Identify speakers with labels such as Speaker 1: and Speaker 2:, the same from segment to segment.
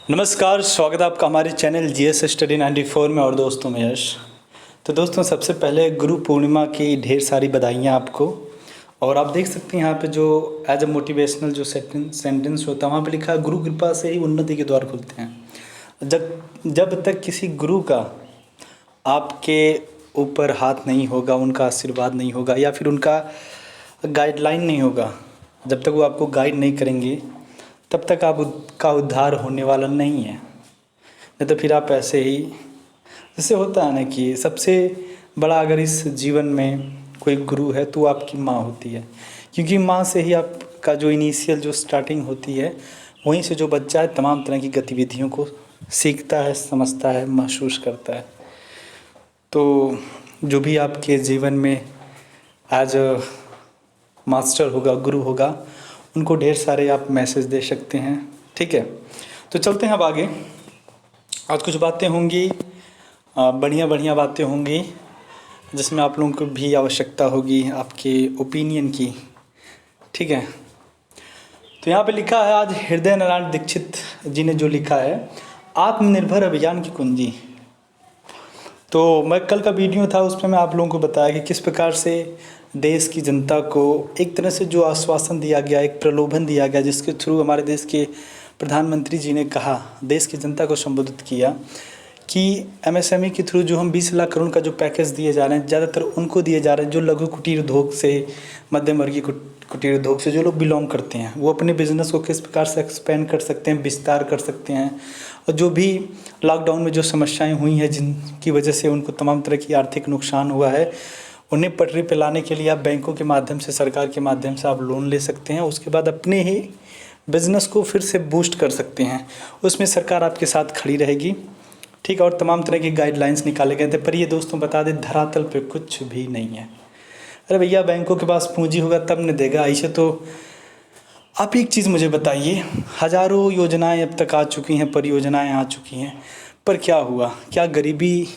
Speaker 1: नमस्कार, स्वागत है आपका हमारे चैनल जीएस स्टडी 94 में। और दोस्तों मैं यश। तो दोस्तों सबसे पहले गुरु पूर्णिमा की ढेर सारी बधाइयाँ आपको। और आप देख सकते हैं यहाँ पे जो एज अ मोटिवेशनल जो सेंटेंस होता है वहाँ पे लिखा है, गुरु कृपा से ही उन्नति के द्वार खुलते हैं। जब तक किसी गुरु का आपके ऊपर हाथ नहीं होगा, उनका आशीर्वाद नहीं होगा या फिर उनका गाइडलाइन नहीं होगा, जब तक वो आपको गाइड नहीं करेंगे तब तक आपका उद्धार होने वाला नहीं है। नहीं तो फिर आप ऐसे ही, जैसे होता है ना कि सबसे बड़ा अगर इस जीवन में कोई गुरु है तो आपकी माँ होती है, क्योंकि माँ से ही आपका जो इनिशियल जो स्टार्टिंग होती है, वहीं से जो बच्चा है तमाम तरह की गतिविधियों को सीखता है, समझता है, महसूस करता है। तो जो भी आपके जीवन में एज अ मास्टर होगा, गुरु होगा, उनको ढेर सारे आप मैसेज दे सकते हैं। ठीक है, तो चलते हैं अब आगे। आज कुछ बातें होंगी, बढ़िया बढ़िया बातें होंगी, जिसमें आप लोगों को भी आवश्यकता होगी आपके ओपिनियन की। ठीक है, तो यहाँ पे लिखा है, आज हृदय नारायण दीक्षित जी ने जो लिखा है, आत्मनिर्भर अभियान की कुंजी। तो मैं कल का वीडियो था उसमें मैं आप लोगों को बताया कि किस प्रकार से देश की जनता को एक तरह से जो आश्वासन दिया गया, एक प्रलोभन दिया गया, जिसके थ्रू हमारे देश के प्रधानमंत्री जी ने कहा, देश की जनता को संबोधित किया कि एमएसएमई के थ्रू जो हम 20 लाख करोड़ का जो पैकेज दिए जा रहे हैं, ज़्यादातर उनको दिए जा रहे हैं जो लघु कुटीर उद्योग से, मध्यम वर्गीय कुटीर उद्योग से जो लोग बिलोंग करते हैं। वो अपने बिजनेस को किस प्रकार से एक्सपेंड कर सकते हैं, विस्तार कर सकते हैं। और जो भी लॉकडाउन में जो समस्याएं हुई हैं, जिनकी वजह से उनको तमाम तरह की आर्थिक नुकसान हुआ है, उन्हें पटरी पे लाने के लिए आप बैंकों के माध्यम से, सरकार के माध्यम से आप लोन ले सकते हैं। उसके बाद अपने ही बिज़नेस को फिर से बूस्ट कर सकते हैं। उसमें सरकार आपके साथ खड़ी रहेगी। ठीक है, और तमाम तरह की गाइडलाइंस निकाले गए थे। पर ये दोस्तों बता दें, धरातल पे कुछ भी नहीं है। अरे भैया, बैंकों के पास पूंजी होगा तब न देगा। ऐसे तो आप एक चीज़ मुझे बताइए, हज़ारों योजनाएं अब तक आ चुकी हैं, परियोजनाएं आ चुकी हैं, पर क्या हुआ? क्या गरीबी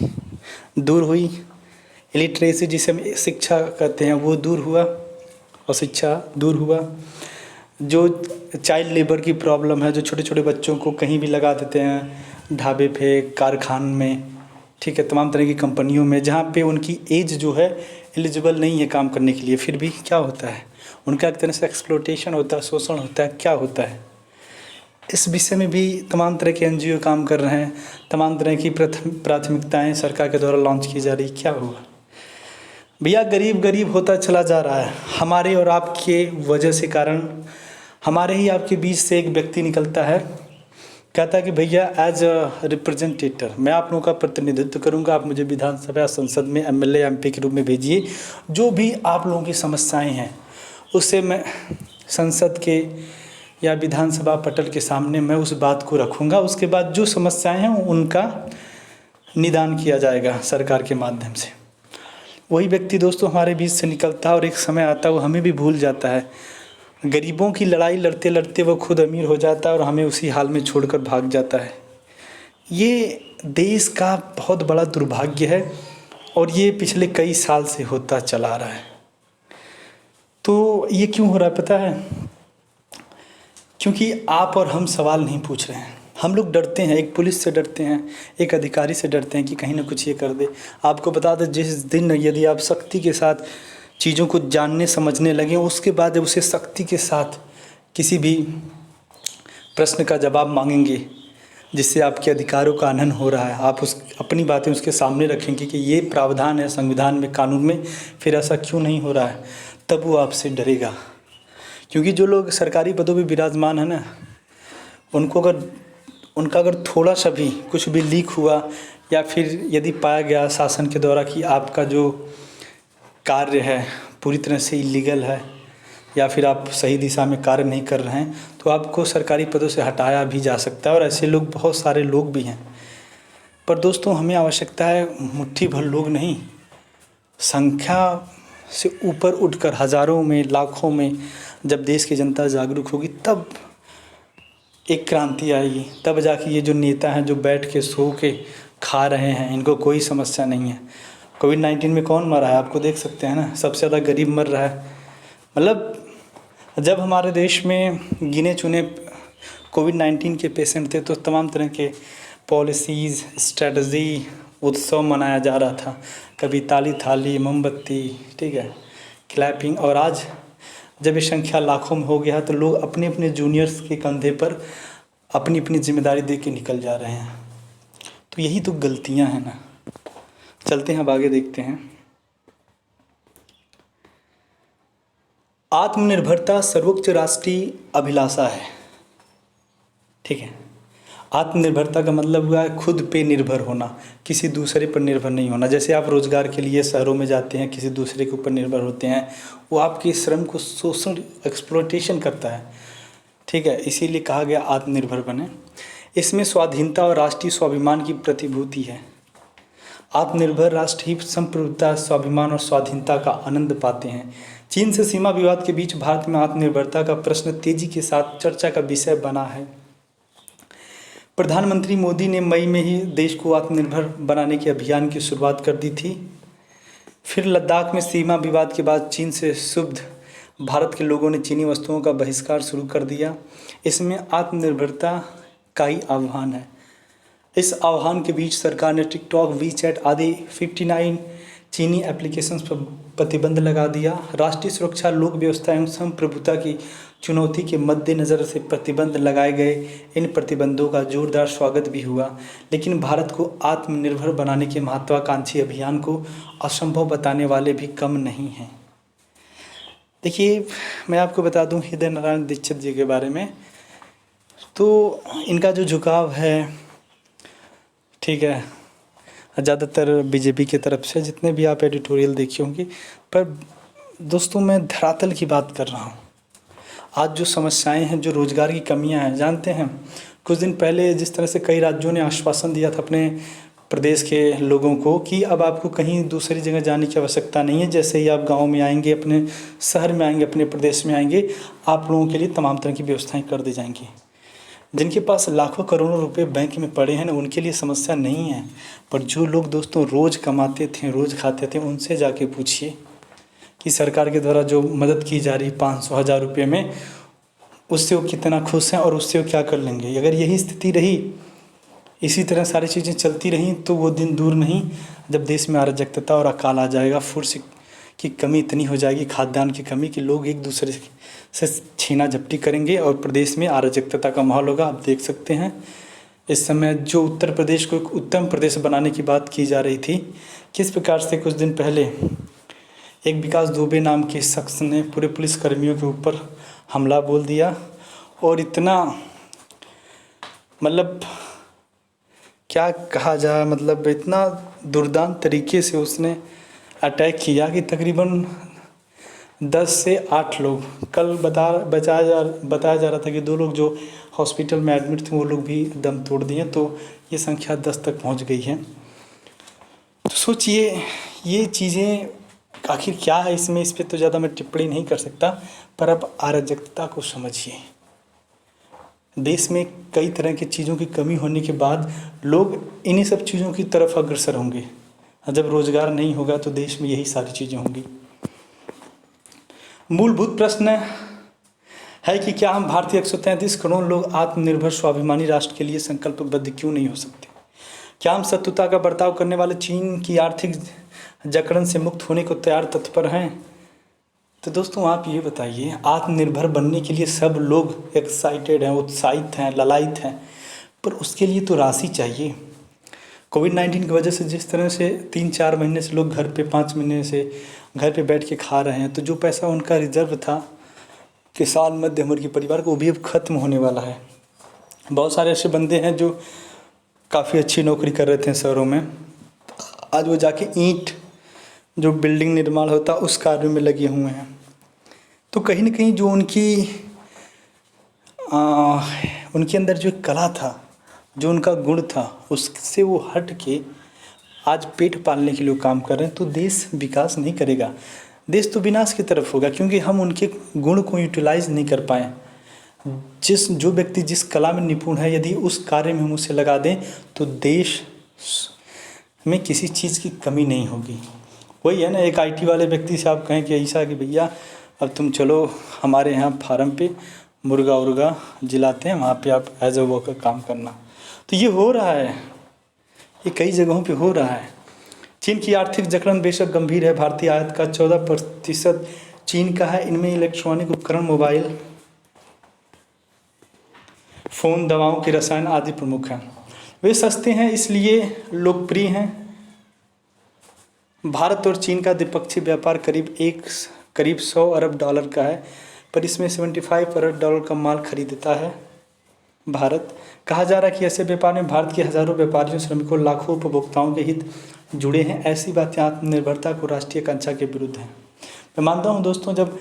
Speaker 1: दूर हुई? इलिटरेसी जिसे हम शिक्षा कहते हैं वो दूर हुआ? और शिक्षा दूर हुआ? जो चाइल्ड लेबर की प्रॉब्लम है, जो छोटे छोटे बच्चों को कहीं भी लगा देते हैं, ढाबे पे, कारखान में, ठीक है, तमाम तरह की कंपनियों में, जहाँ पे उनकी एज जो है एलिजिबल नहीं है काम करने के लिए, फिर भी क्या होता है? उनका एक तरह से एक्सप्लोटेशन होता है, शोषण होता है। क्या होता है? इस विषय में भी तमाम तरह के एनजीओ काम कर रहे हैं। तमाम तरह की प्राथमिकताएं सरकार के द्वारा लॉन्च की जा रही। क्या हुआ भैया? गरीब गरीब होता चला जा रहा है। हमारे और आपके वजह से कारण हमारे ही आपके बीच से एक व्यक्ति निकलता है, कहता है कि भैया एज अ रिप्रेजेंटेटर मैं आप लोगों का प्रतिनिधित्व करूंगा, आप मुझे विधानसभा संसद में एमएलए एमपी के रूप में भेजिए। जो भी आप लोगों की समस्याएं हैं उससे मैं संसद के या विधानसभा पटल के सामने मैं उस बात को रखूंगा। उसके बाद जो समस्याएं हैं उनका निदान किया जाएगा सरकार के माध्यम से। वही व्यक्ति दोस्तों हमारे बीच से निकलता है और एक समय आता है वो हमें भी भूल जाता है। गरीबों की लड़ाई लड़ते लड़ते वो खुद अमीर हो जाता है और हमें उसी हाल में छोड़कर भाग जाता है। ये देश का बहुत बड़ा दुर्भाग्य है और ये पिछले कई साल से होता चला रहा है। तो ये क्यों हो रहा है पता है? क्योंकि आप और हम सवाल नहीं पूछ रहे हैं। हम लोग डरते हैं, एक पुलिस से डरते हैं, एक अधिकारी से डरते हैं कि कहीं ना कुछ ये कर दे। आपको बता दें, जिस दिन यदि आप सख्ती के साथ चीज़ों को जानने समझने लगे, उसके बाद जब उसे सख्ती के साथ किसी भी प्रश्न का जवाब मांगेंगे जिससे आपके अधिकारों का हनन हो रहा है, आप अपनी बातें उसके सामने रखेंगे कि ये प्रावधान है संविधान में, कानून में, फिर ऐसा क्यों नहीं हो रहा है, तब वो आपसे डरेगा। क्योंकि जो लोग सरकारी पदों पर विराजमान है ना, उनका अगर थोड़ा सा भी कुछ भी लीक हुआ या फिर यदि पाया गया शासन के द्वारा कि आपका जो कार्य है पूरी तरह से इलीगल है या फिर आप सही दिशा में कार्य नहीं कर रहे हैं, तो आपको सरकारी पदों से हटाया भी जा सकता है। और ऐसे लोग, बहुत सारे लोग भी हैं। पर दोस्तों हमें आवश्यकता है मुट्ठी भर लोग नहीं, संख्या से ऊपर उठकर हज़ारों में, लाखों में जब देश की जनता जागरूक होगी तब एक क्रांति आएगी। तब जाके ये जो नेता हैं जो बैठ के सो के खा रहे हैं, इनको कोई समस्या नहीं है। कोविड-19 में कौन मरा है? आपको देख सकते हैं ना, सबसे ज़्यादा गरीब मर रहा है। मतलब जब हमारे देश में गिने चुने कोविड-19 के पेशेंट थे, तो तमाम तरह के पॉलिसीज़, स्ट्रैटेजी, उत्सव मनाया जा रहा था। कभी ताली थाली, मोमबत्ती, ठीक है, क्लैपिंग। और आज जब ये संख्या लाखों में हो गया है तो लोग अपने अपने जूनियर्स के कंधे पर अपनी अपनी जिम्मेदारी दे के निकल जा रहे हैं। तो यही तो गलतियां हैं ना। चलते हैं, अब आगे देखते हैं। आत्मनिर्भरता सर्वोच्च राष्ट्रीय अभिलाषा है, ठीक है। आत्मनिर्भरता का मतलब हुआ है खुद पे निर्भर होना, किसी दूसरे पर निर्भर नहीं होना। जैसे आप रोज़गार के लिए शहरों में जाते हैं, किसी दूसरे के ऊपर निर्भर होते हैं, वो आपके श्रम को शोषण, एक्सप्लॉयटेशन करता है, ठीक है। इसीलिए कहा गया आत्मनिर्भर बने। इसमें स्वाधीनता और राष्ट्रीय स्वाभिमान की प्रतिभूति है। आत्मनिर्भर राष्ट्र ही संप्रभुता, स्वाभिमान और स्वाधीनता का आनंद पाते हैं। चीन से सीमा विवाद के बीच भारत में आत्मनिर्भरता का प्रश्न तेजी के साथ चर्चा का विषय बना है। प्रधानमंत्री मोदी ने मई में ही देश को आत्मनिर्भर बनाने के अभियान की शुरुआत कर दी थी। फिर लद्दाख में सीमा विवाद के बाद चीन से क्षुब्ध भारत के लोगों ने चीनी वस्तुओं का बहिष्कार शुरू कर दिया। इसमें आत्मनिर्भरता का ही आह्वान है। इस आह्वान के बीच सरकार ने टिकटॉक, वीचैट आदि 59 चीनी एप्लीकेशंस पर प्रतिबंध लगा दिया। राष्ट्रीय सुरक्षा, लोक व्यवस्था एवं संप्रभुता की चुनौती के मद्देनज़र से प्रतिबंध लगाए गए। इन प्रतिबंधों का जोरदार स्वागत भी हुआ, लेकिन भारत को आत्मनिर्भर बनाने के महत्वाकांक्षी अभियान को असंभव बताने वाले भी कम नहीं हैं। देखिए, मैं आपको बता दूं हृदय नारायण दीक्षित जी के बारे में, तो इनका जो झुकाव है, ठीक है, ज़्यादातर बीजेपी की तरफ से, जितने भी आप एडिटोरियल देखी होंगी। पर दोस्तों, मैं धरातल की बात कर रहा हूँ। आज जो समस्याएं हैं, जो रोज़गार की कमियां हैं, जानते हैं कुछ दिन पहले जिस तरह से कई राज्यों ने आश्वासन दिया था अपने प्रदेश के लोगों को कि अब आपको कहीं दूसरी जगह जाने की आवश्यकता नहीं है। जैसे ही आप गांव में आएंगे, अपने शहर में आएंगे, अपने प्रदेश में आएंगे, आप लोगों के लिए तमाम तरह की व्यवस्थाएँ कर दी जाएंगी। जिनके पास लाखों करोड़ों रुपए बैंक में पड़े हैं ना, उनके लिए समस्या नहीं है। पर जो लोग दोस्तों रोज़ कमाते थे, रोज़ खाते थे, उनसे जाके पूछिए कि सरकार के द्वारा जो मदद की जा रही 500, 1000 रुपये में, उससे वो कितना खुश हैं और उससे वो क्या कर लेंगे। अगर यही स्थिति रही, इसी तरह सारी चीज़ें चलती रहीं, तो वो दिन दूर नहीं जब देश में अराजकता और अकाल आ जाएगा। फूड की कमी इतनी हो जाएगी, खाद्यान्न की कमी, कि लोग एक दूसरे से छीना झपटी करेंगे और प्रदेश में अराजकता का माहौल होगा। आप देख सकते हैं इस समय जो उत्तर प्रदेश को एक उत्तम प्रदेश बनाने की बात की जा रही थी, किस प्रकार से कुछ दिन पहले एक विकास दुबे नाम के शख्स ने पूरे पुलिस कर्मियों के ऊपर हमला बोल दिया। और इतना, मतलब क्या कहा जाए, मतलब इतना दुर्दांत तरीके से उसने अटैक किया कि तकरीबन 10 से 8 लोग, कल बताया जा रहा था कि 2 लोग जो हॉस्पिटल में एडमिट थे, वो लोग भी दम तोड़ दिए। तो ये संख्या 10 तक पहुंच गई है। तो सोचिए, ये चीज़ें आखिर क्या है इसमें, इस पर तो ज़्यादा मैं टिप्पणी नहीं कर सकता। पर अब अराजकता को समझिए। देश में कई तरह की चीज़ों की कमी होने के बाद लोग इन्हीं सब चीज़ों की तरफ अग्रसर होंगे। जब रोज़गार नहीं होगा तो देश में यही सारी चीज़ें होंगी। मूलभूत प्रश्न है कि क्या हम भारतीय 133 करोड़ लोग आत्मनिर्भर स्वाभिमानी राष्ट्र के लिए संकल्पबद्ध क्यों नहीं हो सकते? क्या हम शत्रुता का बर्ताव करने वाले चीन की आर्थिक जकड़न से मुक्त होने को तत्पर हैं? तो दोस्तों, आप ये बताइए, आत्मनिर्भर बनने के लिए सब लोग एक्साइटेड हैं, उत्साहित हैं, ललायित हैं, पर उसके लिए तो राशि चाहिए। कोविड-19 की वजह से जिस तरह से 3-4 महीने से लोग घर पे, 5 महीने से घर पे बैठ के खा रहे हैं, तो जो पैसा उनका रिजर्व था किसान, मध्यम वर्ग के परिवार को, वो भी अब ख़त्म होने वाला है। बहुत सारे ऐसे बंदे हैं जो काफ़ी अच्छी नौकरी कर रहे थे शहरों में, आज वो जाके ईंट, जो बिल्डिंग निर्माण होता, उस कार्य में लगे हुए हैं। तो कहीं ना कहीं जो उनके अंदर जो कला था, जो उनका गुण था, उससे वो हट के आज पेट पालने के लिए काम कर रहे हैं। तो देश विकास नहीं करेगा, देश तो विनाश की तरफ होगा, क्योंकि हम उनके गुण को यूटिलाइज नहीं कर पाए। जो व्यक्ति जिस कला में निपुण है, यदि उस कार्य में हम उसे लगा दें, तो देश में किसी चीज़ की कमी नहीं होगी। वही है ना, एक IT वाले व्यक्ति से आप कहें कि ऐसा कि भैया अब तुम चलो हमारे यहाँ फार्म पे मुर्गा उर्गा जिलाते हैं, वहाँ पे आप एज ए वर्कर काम करना। तो ये हो रहा है, ये कई जगहों पे हो रहा है। चीन की आर्थिक जकड़न बेशक गंभीर है। भारतीय आयात का 14% चीन का है। इनमें इलेक्ट्रॉनिक उपकरण, मोबाइल फ़ोन, दवाओं के रसायन आदि प्रमुख हैं। वे सस्ते हैं इसलिए लोकप्रिय हैं। भारत और चीन का द्विपक्षीय व्यापार करीब 100 अरब डॉलर का है, पर इसमें 75 अरब डॉलर का माल खरीदता है भारत। कहा जा रहा है कि ऐसे व्यापार में भारत के हज़ारों व्यापारियों, श्रमिकों, लाखों उपभोक्ताओं के हित जुड़े हैं। ऐसी बातें आत्मनिर्भरता को राष्ट्रीय आकांक्षा के विरुद्ध हैं। मैं मानता हूँ दोस्तों, जब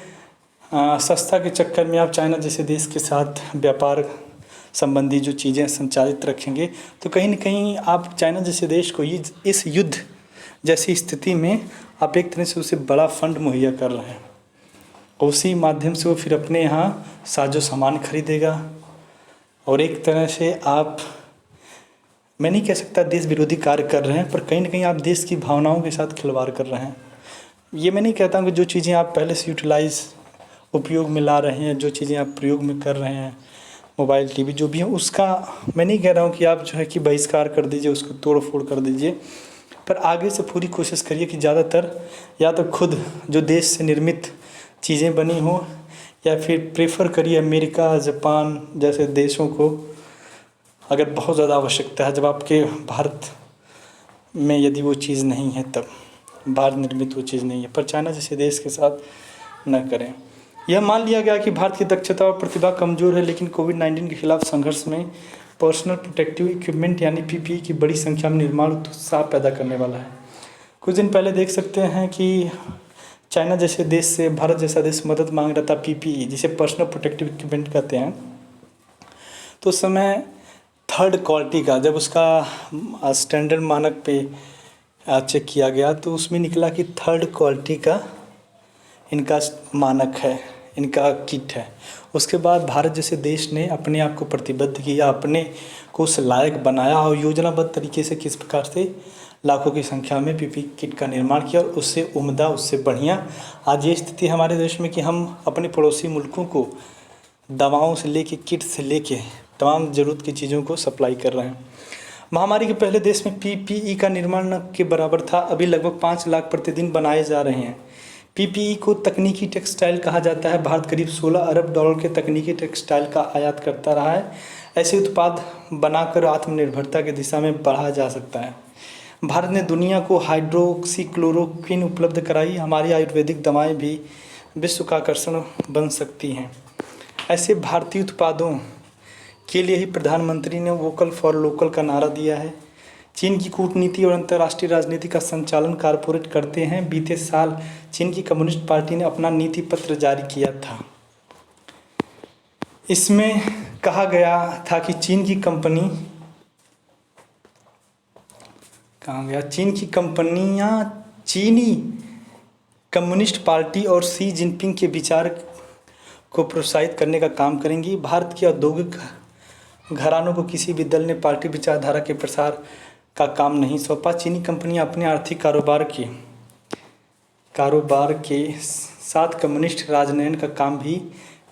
Speaker 1: सस्ता के चक्कर में आप चाइना जैसे देश के साथ व्यापार संबंधी जो चीज़ें संचालित रखेंगे, तो कहीं न कहीं आप चाइना जैसे देश को इस युद्ध जैसी स्थिति में आप एक तरह से उसे बड़ा फंड मुहैया कर रहे हैं। उसी माध्यम से वो फिर अपने यहाँ साजो सामान खरीदेगा और एक तरह से आप, मैं नहीं कह सकता देश विरोधी कार्य कर रहे हैं, पर कहीं ना कहीं आप देश की भावनाओं के साथ खिलवाड़ कर रहे हैं। ये मैं नहीं कहता हूँ कि जो चीज़ें आप पहले से यूटिलाइज उपयोग में ला रहे हैं, जो चीज़ें आप प्रयोग में कर रहे हैं, मोबाइल टीवी जो भी है, उसका मैं नहीं कह रहा हूँ कि आप जो है कि बहिष्कार कर दीजिए, उसको तोड़ फोड़ कर दीजिए, पर आगे से पूरी कोशिश करिए कि ज़्यादातर या तो खुद जो देश से निर्मित चीज़ें बनी हों, या फिर प्रेफर करिए अमेरिका, जापान जैसे देशों को, अगर बहुत ज़्यादा आवश्यकता है। जब आपके भारत में यदि वो चीज़ नहीं है, तब भारत निर्मित वो चीज़ नहीं है, पर चाइना जैसे देश के साथ न करें। यह मान लिया गया कि भारत की दक्षता और प्रतिभा कमज़ोर है, लेकिन कोविड-19 के खिलाफ संघर्ष में पर्सनल प्रोटेक्टिव इक्विपमेंट यानी पीपीई की बड़ी संख्या में निर्माण उत्साह पैदा करने वाला है। कुछ दिन पहले देख सकते हैं कि चाइना जैसे देश से भारत जैसा देश मदद मांग रहा था, पीपीई जिसे पर्सनल प्रोटेक्टिव इक्विपमेंट कहते हैं। तो उस समय 3rd क्वालिटी का जब उसका स्टैंडर्ड मानक पे चेक किया गया, तो उसमें निकला कि 3rd क्वालिटी का इनका मानक है, इनका किट है। उसके बाद भारत जैसे देश ने अपने आप को प्रतिबद्ध किया, अपने को उस लायक बनाया और योजनाबद्ध तरीके से किस प्रकार से लाखों की संख्या में पीपीई किट का निर्माण किया, और उससे उम्दा, उससे बढ़िया आज ये स्थिति हमारे देश में कि हम अपने पड़ोसी मुल्कों को दवाओं से लेके, किट से लेके तमाम ज़रूरत की चीज़ों को सप्लाई कर रहे हैं। महामारी के पहले देश में पीपीई का निर्माण न के बराबर था, अभी लगभग 5 लाख प्रतिदिन बनाए जा रहे हैं। पीपीई को तकनीकी टेक्सटाइल कहा जाता है। भारत करीब 16 अरब डॉलर के तकनीकी टेक्सटाइल का आयात करता रहा है। ऐसे उत्पाद बनाकर आत्मनिर्भरता की दिशा में बढ़ा जा सकता है। भारत ने दुनिया को हाइड्रोक्सीक्लोरोक्विन उपलब्ध कराई। हमारी आयुर्वेदिक दवाएं भी विश्व का आकर्षण बन सकती हैं। ऐसे भारतीय उत्पादों के लिए ही प्रधानमंत्री ने वोकल फॉर लोकल का नारा दिया है। चीन की कूटनीति और अंतर्राष्ट्रीय राजनीति का संचालन कॉरपोरेट करते हैं। बीते साल चीन की कम्युनिस्ट पार्टी ने अपना नीति पत्र जारी किया था। इसमें कहा गया था कि चीन की कंपनियां चीनी कम्युनिस्ट पार्टी और शी जिनपिंग के विचार को प्रोत्साहित करने का काम करेंगी। भारत के औद्योगिक घरानों को किसी भी दल ने पार्टी विचारधारा के प्रसार का काम नहीं सौंपा। चीनी कंपनियां अपने आर्थिक कारोबार के साथ कम्युनिस्ट राजनयन का काम भी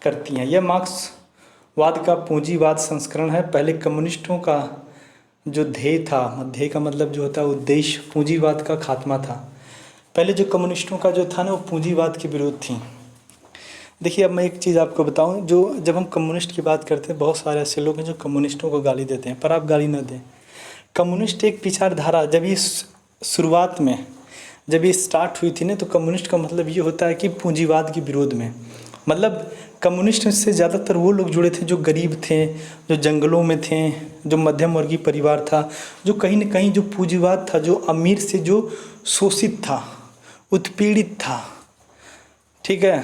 Speaker 1: करती हैं। यह मार्क्सवाद का पूंजीवाद संस्करण है। पहले कम्युनिस्टों का जो ध्येय था, ध्येय का मतलब जो होता है उद्देश्य, पूंजीवाद का खात्मा था। पहले जो कम्युनिस्टों का जो था ना, वो पूंजीवाद के विरोध थी। देखिए, अब मैं एक चीज़ आपको बताऊं, जो जब हम कम्युनिस्ट की बात करते हैं, बहुत सारे ऐसे लोग हैं जो कम्युनिस्टों को गाली देते हैं, पर आप गाली न दें। कम्युनिस्ट एक विचारधारा, जब ये शुरुआत में जब ये स्टार्ट हुई थी ना, तो कम्युनिस्ट का मतलब ये होता है कि पूंजीवाद के विरोध में, मतलब कम्युनिस्ट से ज़्यादातर वो लोग जुड़े थे जो गरीब थे, जो जंगलों में थे, जो मध्यम वर्गीय परिवार था, जो कहीं न कहीं जो पूंजीवाद था, जो अमीर से जो शोषित था, उत्पीड़ित था, ठीक है,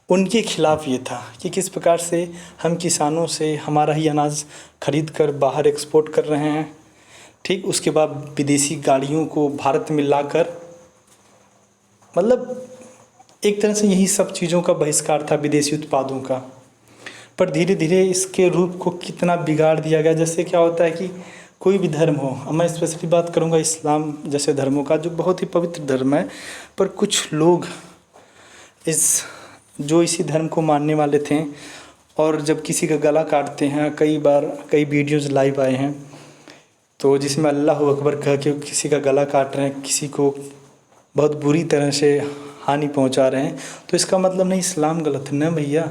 Speaker 1: उनके खिलाफ ये था कि किस प्रकार से हम किसानों से हमारा ही अनाज खरीद कर बाहर एक्सपोर्ट कर रहे हैं, ठीक, उसके बाद विदेशी गाड़ियों को भारत में लाकर, मतलब एक तरह से यही सब चीज़ों का बहिष्कार था, विदेशी उत्पादों का। पर धीरे धीरे इसके रूप को कितना बिगाड़ दिया गया। जैसे क्या होता है कि कोई भी धर्म हो, मैं स्पेशली बात करूँगा इस्लाम जैसे धर्मों का, जो बहुत ही पवित्र धर्म है, पर कुछ लोग जो इसी धर्म को मानने वाले थे, और जब किसी का गला काटते हैं, कई बार कई वीडियोज़ लाइव आए हैं तो जिसमें अल्लाह अकबर कह के किसी का गला काट रहे हैं, किसी को बहुत बुरी तरह से हानि पहुंचा रहे हैं, तो इसका मतलब नहीं इस्लाम गलत है। न भैया,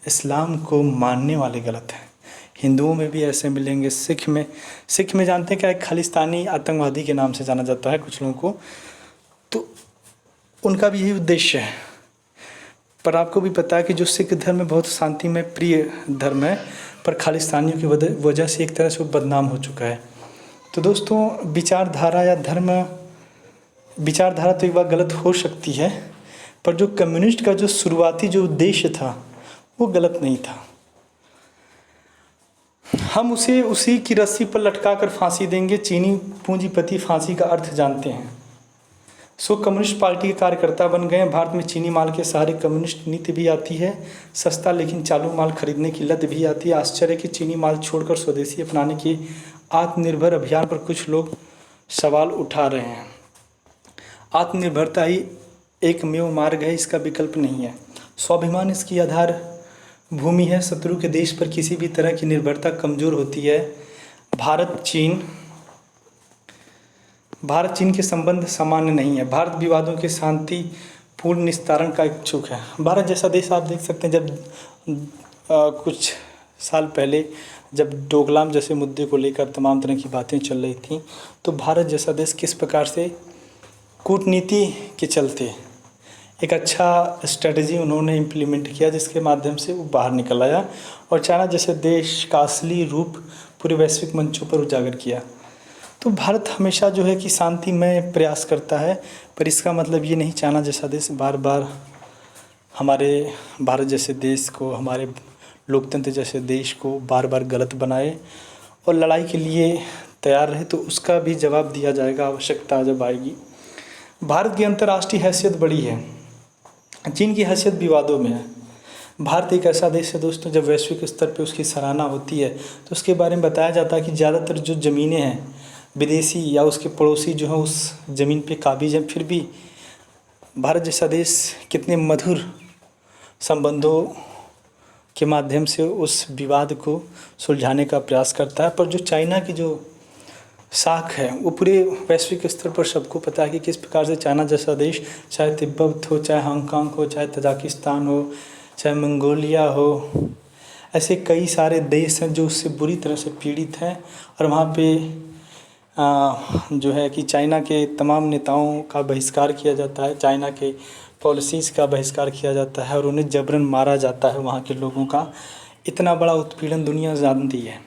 Speaker 1: इस्लाम को मानने वाले गलत हैं। हिंदुओं में भी ऐसे मिलेंगे, सिख में जानते हैं क्या, एक खालिस्तानी आतंकवादी के नाम से जाना जाता है कुछ लोगों को, तो उनका भी यही उद्देश्य है। पर आपको भी पता है कि जो सिख धर्म है बहुत शांतिमय प्रिय धर्म है, पर खालिस्तानियों की वजह से एक तरह से वो बदनाम हो चुका है। तो दोस्तों, विचारधारा तो एक बार गलत हो सकती है, पर जो कम्युनिस्ट का जो शुरुआती जो उद्देश्य था वो गलत नहीं था। हम उसे उसी की रस्सी पर लटका कर फांसी देंगे। चीनी पूंजीपति फांसी का अर्थ जानते हैं। सो कम्युनिस्ट पार्टी के कार्यकर्ता बन गए। भारत में चीनी माल के सहारे कम्युनिस्ट नीति भी आती है। सस्ता लेकिन चालू माल खरीदने की लत भी आती है। आश्चर्य कि चीनी माल छोड़कर स्वदेशी अपनाने के आत्मनिर्भर अभियान पर कुछ लोग सवाल उठा रहे हैं। आत्मनिर्भरता ही एकमेव मार्ग है, इसका विकल्प नहीं है। स्वाभिमान इसकी आधार भूमि है। शत्रु के देश पर किसी भी तरह की निर्भरता कमज़ोर होती है। भारत चीन के संबंध सामान्य नहीं है। भारत विवादों के शांतिपूर्ण निस्तारण का इच्छुक है। भारत जैसा देश आप देख सकते हैं, जब कुछ साल पहले जब डोकलाम जैसे मुद्दे को लेकर तमाम तरह की बातें चल रही थी, तो भारत जैसा देश किस प्रकार से कूटनीति के चलते एक अच्छा स्ट्रेटजी उन्होंने इम्प्लीमेंट किया, जिसके माध्यम से वो बाहर निकल आया और चाइना जैसे देश का असली रूप पूरे वैश्विक मंचों पर उजागर किया। तो भारत हमेशा जो है कि शांति में प्रयास करता है, पर इसका मतलब ये नहीं चाइना जैसा देश बार बार हमारे भारत जैसे देश को, हमारे लोकतंत्र जैसे देश को बार बार गलत बनाए और लड़ाई के लिए तैयार रहे। तो उसका भी जवाब दिया जाएगा, आवश्यकता जब आएगी। भारत की अंतर्राष्ट्रीय हैसियत बड़ी है, चीन की हैसियत विवादों में है। भारत एक ऐसा देश है दोस्तों, जब वैश्विक स्तर पे उसकी सराहना होती है तो उसके बारे में बताया जाता है कि ज़्यादातर जो ज़मीनें हैं विदेशी या उसके पड़ोसी जो हैं उस ज़मीन पे काबिज हैं, फिर भी भारत जैसा देश कितने मधुर संबंधों के माध्यम से उस विवाद को सुलझाने का प्रयास करता है। पर जो चाइना की जो साख है वो पूरे वैश्विक स्तर पर सबको पता है कि किस प्रकार से चाइना जैसा देश, चाहे तिब्बत हो, चाहे हांगकांग हो, चाहे तजाकिस्तान हो, चाहे मंगोलिया हो, ऐसे कई सारे देश हैं जो उससे बुरी तरह से पीड़ित हैं। और वहाँ पे जो है कि चाइना के तमाम नेताओं का बहिष्कार किया जाता है, चाइना के पॉलिसीज़ का बहिष्कार किया जाता है और उन्हें जबरन मारा जाता है। वहाँ के लोगों का इतना बड़ा उत्पीड़न दुनिया जानती है।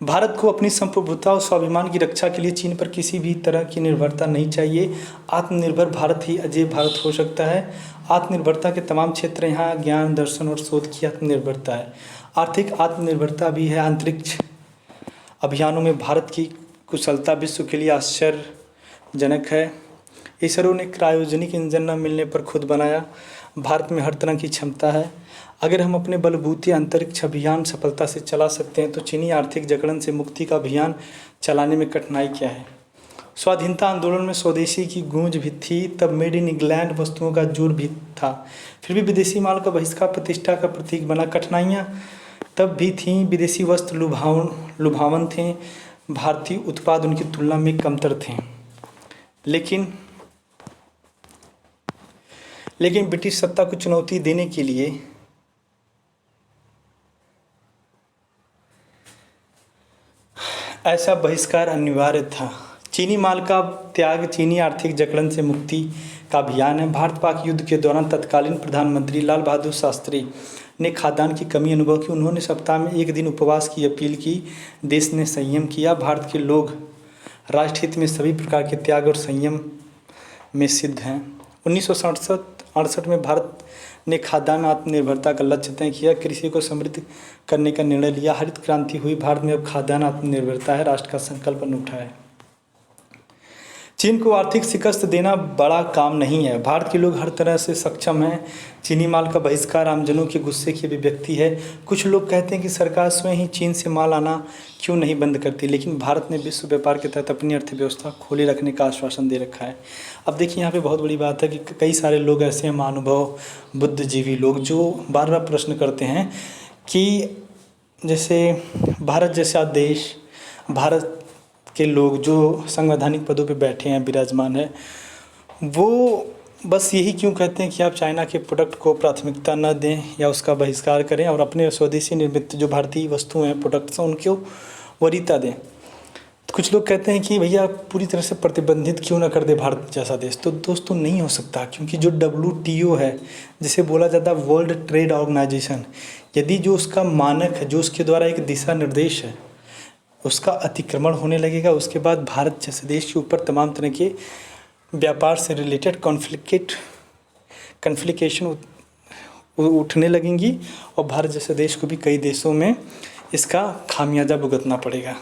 Speaker 1: भारत को अपनी संप्रभुता और स्वाभिमान की रक्षा के लिए चीन पर किसी भी तरह की निर्भरता नहीं चाहिए। आत्मनिर्भर भारत ही अजय भारत हो सकता है। आत्मनिर्भरता के तमाम क्षेत्र यहाँ ज्ञान, दर्शन और शोध की आत्मनिर्भरता है। आर्थिक आत्मनिर्भरता भी है। अंतरिक्ष अभियानों में भारत की कुशलता विश्व के लिए आश्चर्यजनक है। इसरो ने क्रायोजेनिक इंजन न मिलने पर खुद बनाया। भारत में हर तरह की क्षमता है। अगर हम अपने बलबूते अंतरिक्ष अभियान सफलता से चला सकते हैं तो चीनी आर्थिक जकड़न से मुक्ति का अभियान चलाने में कठिनाई क्या है। स्वाधीनता आंदोलन में स्वदेशी की गूंज भी थी, तब मेड इन इंग्लैंड वस्तुओं का जोर भी था, फिर भी विदेशी माल का बहिष्कार प्रतिष्ठा का प्रतीक बना। कठिनाइयाँ तब भी थीं, विदेशी वस्त्र लुभावन थे, भारतीय उत्पाद उनकी तुलना में कमतर थे। लेकिन ब्रिटिश सत्ता को चुनौती देने के लिए ऐसा बहिष्कार अनिवार्य था। चीनी माल का त्याग चीनी आर्थिक जकड़न से मुक्ति का अभियान है। भारत पाक युद्ध के दौरान तत्कालीन प्रधानमंत्री लाल बहादुर शास्त्री ने खाद्यान्न की कमी अनुभव की। उन्होंने सप्ताह में एक दिन उपवास की अपील की। देश ने संयम किया। भारत के लोग राष्ट्रहित में सभी प्रकार के त्याग और संयम में सिद्ध हैं। 1967 में भारत ने खाद्यान्न आत्मनिर्भरता का लक्ष्य तय किया, कृषि को समृद्ध करने का निर्णय लिया। हरित क्रांति हुई। भारत में अब खाद्यान्न आत्मनिर्भरता है। राष्ट्र का संकल्प अनूठा है। चीन को आर्थिक शिकस्त देना बड़ा काम नहीं है। भारत के लोग हर तरह से सक्षम हैं। चीनी माल का बहिष्कार आमजनों के गुस्से की अभिव्यक्ति है। कुछ लोग कहते हैं कि सरकार स्वयं ही चीन से माल आना क्यों नहीं बंद करती, लेकिन भारत ने विश्व व्यापार के तहत अपनी अर्थव्यवस्था खोले रखने का आश्वासन दे रखा है। अब देखिए, यहाँ पे बहुत बड़ी बात है कि कई सारे लोग ऐसे हैं, महानुभाव बुद्धिजीवी लोग, जो बार बार प्रश्न करते हैं कि जैसे भारत जैसा देश, भारत के लोग जो संवैधानिक पदों पे बैठे हैं, विराजमान हैं, वो बस यही क्यों कहते हैं कि आप चाइना के प्रोडक्ट को प्राथमिकता न दें या उसका बहिष्कार करें और अपने स्वदेशी निर्मित जो भारतीय वस्तुएं हैं, प्रोडक्ट्स हैं, उनको वरीयता दें। तो कुछ लोग कहते हैं कि भैया पूरी तरह से प्रतिबंधित क्यों ना कर दे भारत जैसा देश। तो दोस्तों नहीं हो सकता, क्योंकि जो WTO है, जिसे बोला जाता है वर्ल्ड ट्रेड ऑर्गेनाइजेशन, यदि जो उसका मानक है, जो उसके द्वारा एक दिशा निर्देश है, उसका अतिक्रमण होने लगेगा, उसके बाद भारत जैसे देश के ऊपर तमाम तरह के व्यापार से रिलेटेड कॉन्फ्लिकेशन उठने लगेंगी और भारत जैसे देश को भी कई देशों में इसका खामियाजा भुगतना पड़ेगा।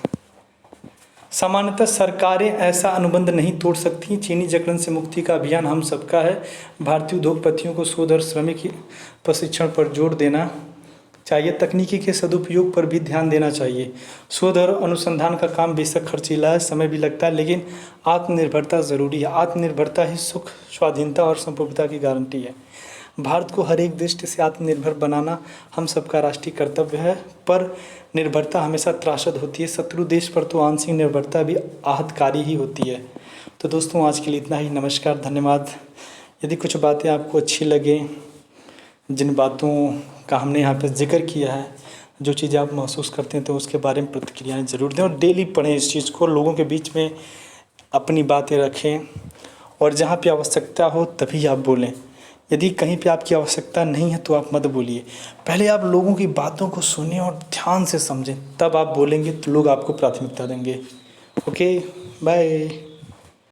Speaker 1: सामान्यतः सरकारें ऐसा अनुबंध नहीं तोड़ सकती। चीनी जकड़न से मुक्ति का अभियान हम सबका है। भारतीय उद्योगपतियों को शोध और श्रमिक प्रशिक्षण पर जोर देना चाहिए। तकनीकी के सदुपयोग पर भी ध्यान देना चाहिए। शोध और अनुसंधान का काम बेशक खर्चीला है, समय भी लगता है, लेकिन आत्मनिर्भरता ज़रूरी है। आत्मनिर्भरता ही सुख, स्वाधीनता और संप्रभुता की गारंटी है। भारत को हर एक दृष्टि से आत्मनिर्भर बनाना हम सबका राष्ट्रीय कर्तव्य है, पर निर्भरता हमेशा त्रासद होती है। शत्रु देश पर तो आंशिक निर्भरता भी आहतकारी ही होती है। तो दोस्तों आज के लिए इतना ही। नमस्कार, धन्यवाद। यदि कुछ बातें आपको अच्छी लगे, जिन बातों का हमने यहाँ पर जिक्र किया है, जो चीज़ें आप महसूस करते हैं, तो उसके बारे में प्रतिक्रियाएँ ज़रूर दें और डेली पढ़ें इस चीज़ को, लोगों के बीच में अपनी बातें रखें और जहाँ पे आवश्यकता हो तभी आप बोलें। यदि कहीं पे आपकी आवश्यकता नहीं है तो आप मत बोलिए। पहले आप लोगों की बातों को सुनें और ध्यान से समझें, तब आप बोलेंगे तो लोग आपको प्राथमिकता देंगे। Okay, bye.